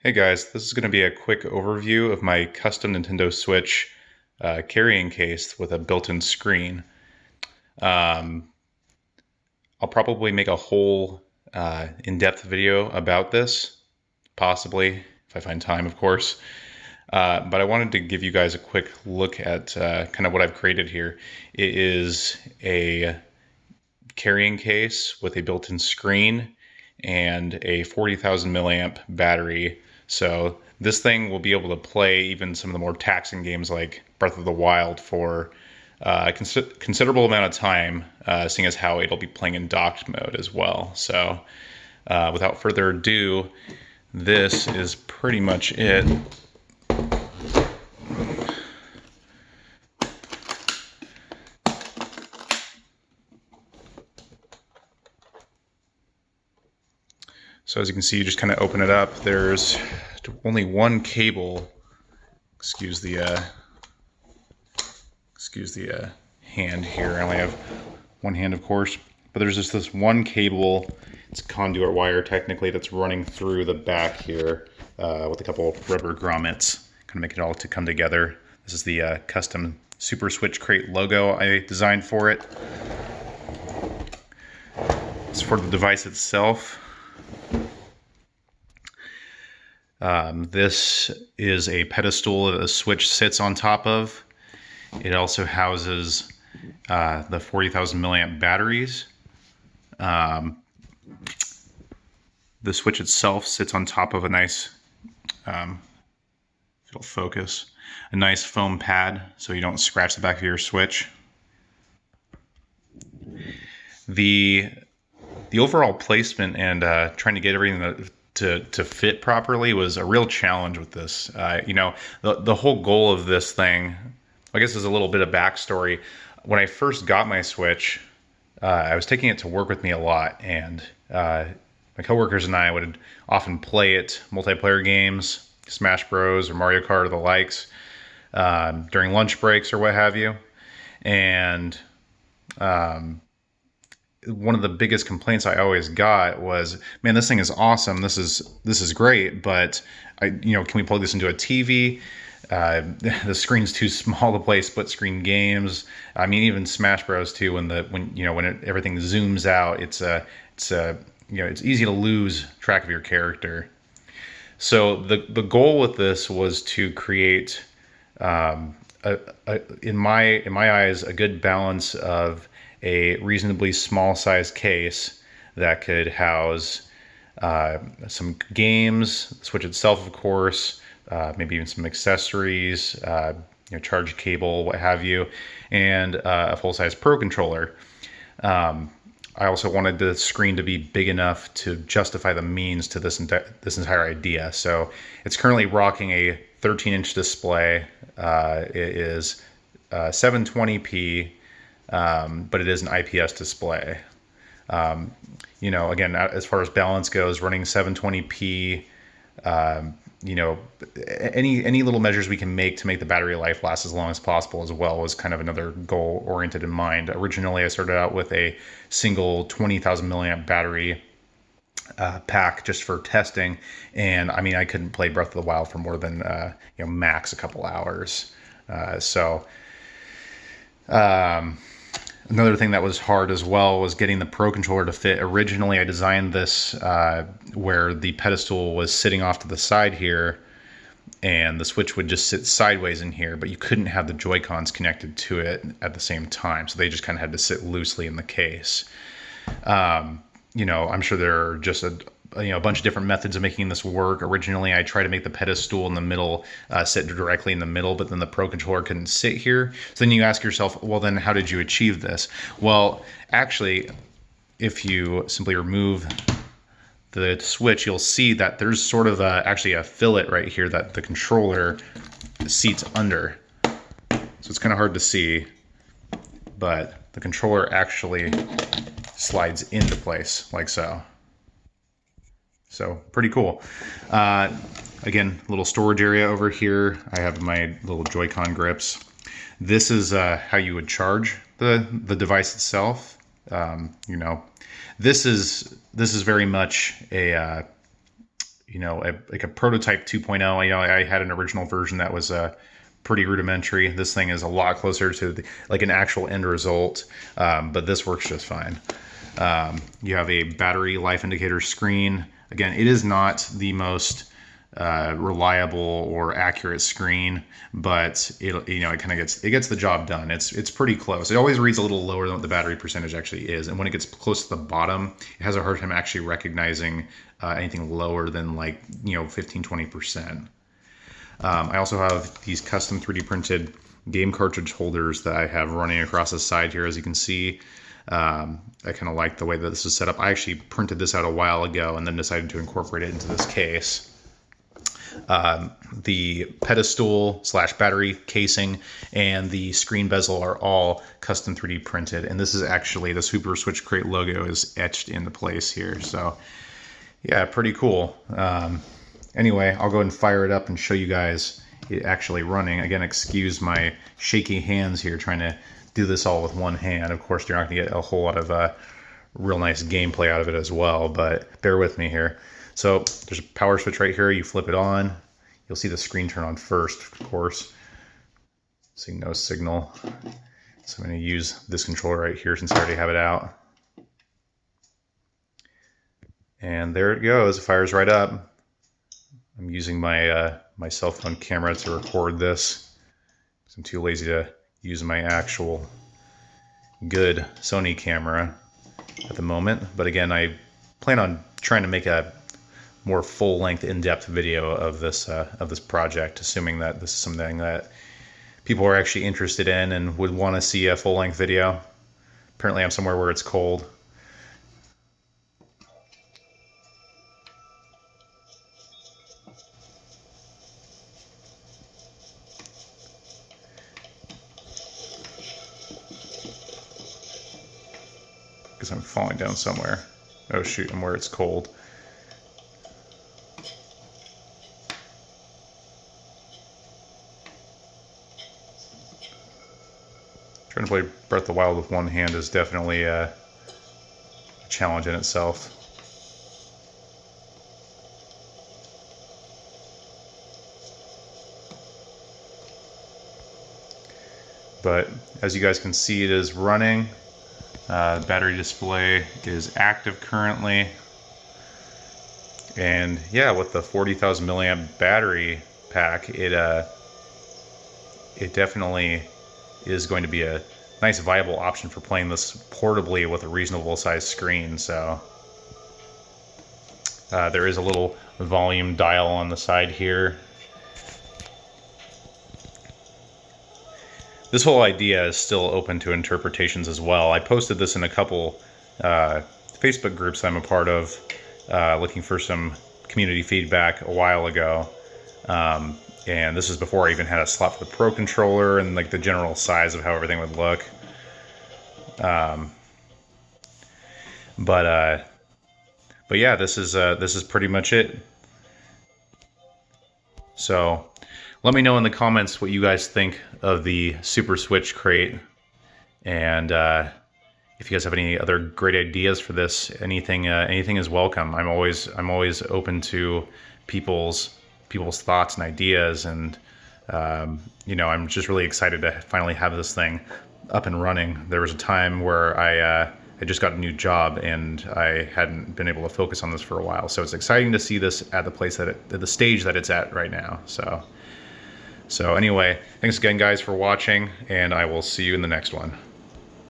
Hey guys, this is going to be a quick overview of my custom Nintendo Switch carrying case with a built-in screen. Um, I'll probably make a whole in-depth video about this, possibly, if I find time, of course. But I wanted to give you guys a quick look at kind of what I've created here. It is a carrying case with a built-in screen and a 40,000 milliamp battery. So this thing will be able to play even some of the more taxing games like Breath of the Wild for a considerable amount of time, seeing as how it'll be playing in docked mode as well. So without further ado, this is pretty much it. So as you can see, you just kind of open it up. There's only one cable. Excuse the hand here. I only have one hand, of course. But there's just this one cable. It's conduit wire, technically, that's running through the back here with a couple rubber grommets, kind of make it all to come together. This is the custom Super Switch Crate logo I designed for it. It's for the device itself. This is a pedestal that the Switch sits on top of. It also houses the 40,000 milliamp batteries. The Switch itself sits on top of a nice, if it'll focus, a nice foam pad so you don't scratch the back of your Switch. The overall placement and trying to get everything to fit properly was a real challenge with this. The whole goal of this thing, I guess, is a little bit of backstory. When I first got my Switch, I was taking it to work with me a lot, and my coworkers and I would often play it, multiplayer games, Smash Bros. Or Mario Kart or the likes, during lunch breaks or what have you. And one of the biggest complaints I always got was, man, this thing is awesome. This is great, but can we plug this into a TV? The screen's too small to play split screen games. I mean, even Smash Bros. Too. When everything zooms out, it's easy to lose track of your character. So the goal with this was to create, in my eyes, a good balance of a reasonably small size case that could house some games, the Switch itself, of course, maybe even some accessories, charge cable, what have you, and a full-size Pro controller. I also wanted the screen to be big enough to justify the means to this entire idea. So it's currently rocking a 13-inch display. It is 720p. But it is an IPS display. Again, as far as balance goes, running 720p, any little measures we can make to make the battery life last as long as possible as well was kind of another goal oriented in mind. Originally, I started out with a single 20,000 milliamp battery pack just for testing, and I mean, I couldn't play Breath of the Wild for more than max a couple hours. Another thing that was hard as well was getting the Pro controller to fit. Originally, I designed this where the pedestal was sitting off to the side here, and the Switch would just sit sideways in here, but you couldn't have the Joy-Cons connected to it at the same time, so they just kind of had to sit loosely in the case. I'm sure there are just a bunch of different methods of making this work. Originally, I tried to make the pedestal in the middle sit directly in the middle, but then the Pro controller couldn't sit here. So then you ask yourself, well, then how did you achieve this? Well, actually, if you simply remove the Switch, you'll see that there's sort of actually a fillet right here that the controller seats under. So it's kind of hard to see, but the controller actually slides into place like so. So pretty cool. Again, little storage area over here. I have my little Joy-Con grips. This is how you would charge the device itself. This is very much a you know, like a prototype 2.0. You know, I had an original version that was pretty rudimentary. This thing is a lot closer to like an actual end result, but this works just fine. You have a battery life indicator screen. Again, it is not the most reliable or accurate screen, but it kind of gets the job done. It's pretty close. It always reads a little lower than what the battery percentage actually is, and when it gets close to the bottom, it has a hard time actually recognizing anything lower than, like, 15-20%. I also have these custom 3D printed game cartridge holders that I have running across the side here, as you can see. I kind of like the way that this is set up. I actually printed this out a while ago and then decided to incorporate it into this case. The pedestal / battery casing and the screen bezel are all custom 3D printed, and this is actually the Super Switch Crate logo is etched into place here. So yeah, pretty cool. Anyway, I'll go ahead and fire it up and show you guys it actually running. Again, excuse my shaky hands here trying to do this all with one hand. Of course, you're not going to get a whole lot of real nice gameplay out of it as well, but bear with me here. So there's a power switch right here. You flip it on. You'll see the screen turn on first, of course. See no signal. So I'm going to use this controller right here since I already have it out. And there it goes. It fires right up. I'm using my my cell phone camera to record this, because I'm too lazy to use my actual good Sony camera at the moment. But again, I plan on trying to make a more full-length, in-depth video of this project, assuming that this is something that people are actually interested in and would want to see a full-length video. Apparently I'm somewhere where it's cold. Because I'm falling down somewhere. Oh shoot, I'm where it's cold. Trying to play Breath of the Wild with one hand is definitely a challenge in itself. But as you guys can see, it is running. The battery display is active currently. And yeah, with the 40,000 milliamp battery pack, it definitely is going to be a nice viable option for playing this portably with a reasonable size screen. So there is a little volume dial on the side here. This whole idea is still open to interpretations as well. I posted this in a couple Facebook groups I'm a part of, looking for some community feedback a while ago. And this is before I even had a slot for the Pro Controller and like the general size of how everything would look. But yeah, this is pretty much it. So let me know in the comments what you guys think of the Super Switch Crate, and if you guys have any other great ideas for this, anything is welcome. I'm always open to people's thoughts and ideas, and I'm just really excited to finally have this thing up and running. There was a time where I just got a new job and I hadn't been able to focus on this for a while, so it's exciting to see this at the stage that it's at right now. So anyway, thanks again guys for watching, and I will see you in the next one.